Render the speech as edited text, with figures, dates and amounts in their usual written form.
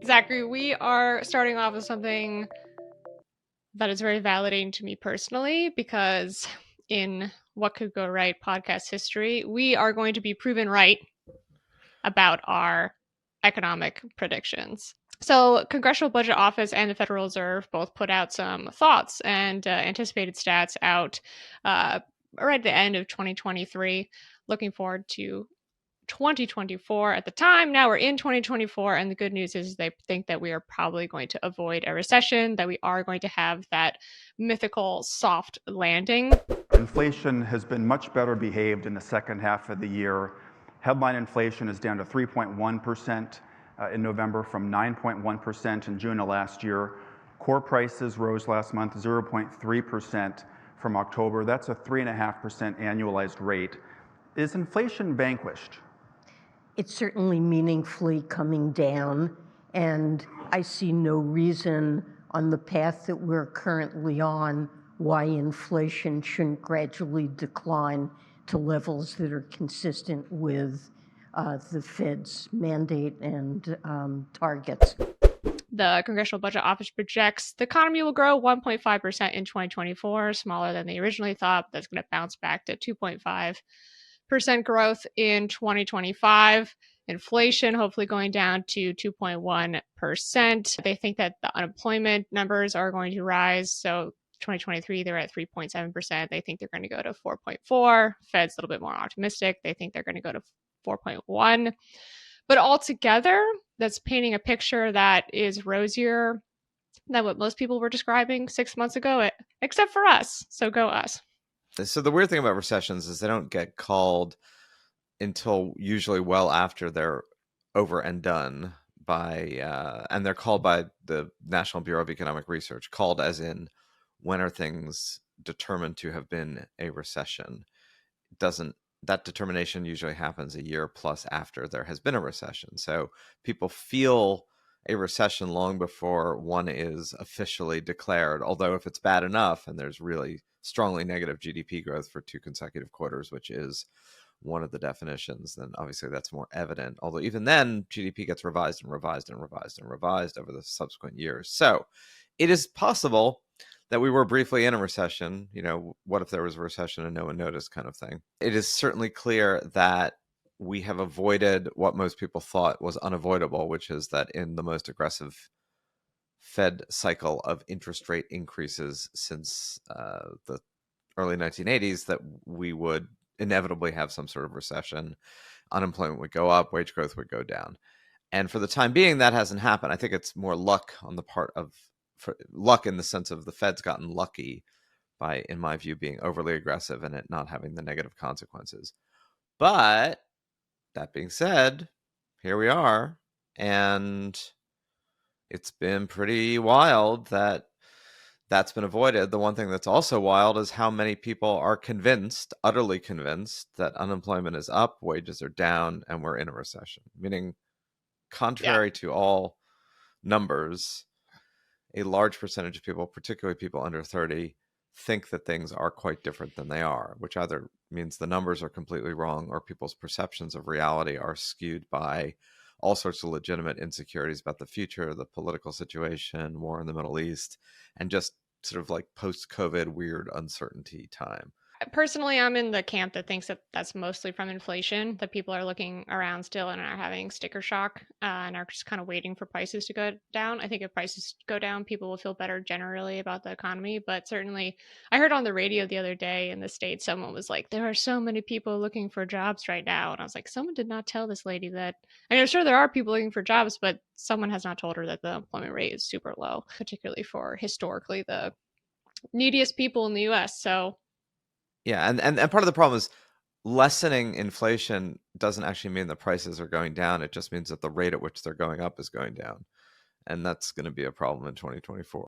Zachary, we are starting off with something that is very validating to me personally because in What Could Go Right podcast history, we are going to be proven right about our economic predictions. So, Congressional Budget Office and the Federal Reserve both put out some thoughts and anticipated stats out right at the end of 2023. Looking forward to 2024 at the time. Now we're in 2024, and the good news is they think that we are probably going to avoid a recession, that we are going to have that mythical soft landing. Inflation has been much better behaved in the second half of the year. Headline inflation is down to 3.1% in November from 9.1% in June of last year. Core prices rose last month 0.3% from October. That's a 3.5% annualized rate. Is inflation vanquished? It's certainly meaningfully coming down, and I see no reason on the path that we're currently on why inflation shouldn't gradually decline to levels that are consistent with the Fed's mandate and targets. The Congressional Budget Office projects the economy will grow 1.5% in 2024, smaller than they originally thought. That's going to bounce back to 2.5% growth in 2025. Inflation hopefully going down to 2.1%. They think that the unemployment numbers are going to rise. So 2023, they're at 3.7%. They think they're going to go to 4.4. Fed's a little bit more optimistic. They think they're going to go to 4.1. But altogether, that's painting a picture that is rosier than what most people were describing 6 months ago, except for us. So go us. So the weird thing about recessions is they don't get called until usually well after they're over and done by, and they're called by the National Bureau of Economic Research, called as in when are things determined to have been a recession. That determination usually happens a year plus after there has been a recession. So people feel a recession long before one is officially declared. Although if it's bad enough and there's really strongly negative GDP growth for 2 consecutive quarters, which is one of the definitions, then obviously that's more evident. Although even then, GDP gets revised and revised and revised and revised over the subsequent years. So it is possible that we were briefly in a recession. You know, what if there was a recession and no one noticed, kind of thing. It is certainly clear that we have avoided what most people thought was unavoidable, which is that in the most aggressive Fed cycle of interest rate increases since the early 1980s, that we would inevitably have some sort of recession. Unemployment would go up, wage growth would go down. And for the time being, that hasn't happened. I think it's more luck on the part of luck in the sense of the Fed's gotten lucky by, in my view, being overly aggressive and it not having the negative consequences. But that being said, here we are, and it's been pretty wild that that's been avoided. The one thing that's also wild is how many people are convinced, utterly convinced, that unemployment is up, wages are down, and we're in a recession. Meaning, contrary to all numbers, a large percentage of people, particularly people under 30, think that things are quite different than they are, which either means the numbers are completely wrong or people's perceptions of reality are skewed by all sorts of legitimate insecurities about the future, the political situation, war in the Middle East, and just sort of like post-COVID weird uncertainty time. Personally, I'm in the camp that thinks that that's mostly from inflation, that people are looking around still and are having sticker shock and are just kind of waiting for prices to go down. I think if prices go down, people will feel better generally about the economy. But certainly, I heard on the radio the other day in the States, someone was like, there are so many people looking for jobs right now. And I was like, someone did not tell this lady that. I mean, I'm sure there are people looking for jobs, but someone has not told her that the employment rate is super low, particularly for historically the neediest people in the US. So yeah, and part of the problem is lessening inflation doesn't actually mean the prices are going down. It just means that the rate at which they're going up is going down. And that's going to be a problem in 2024.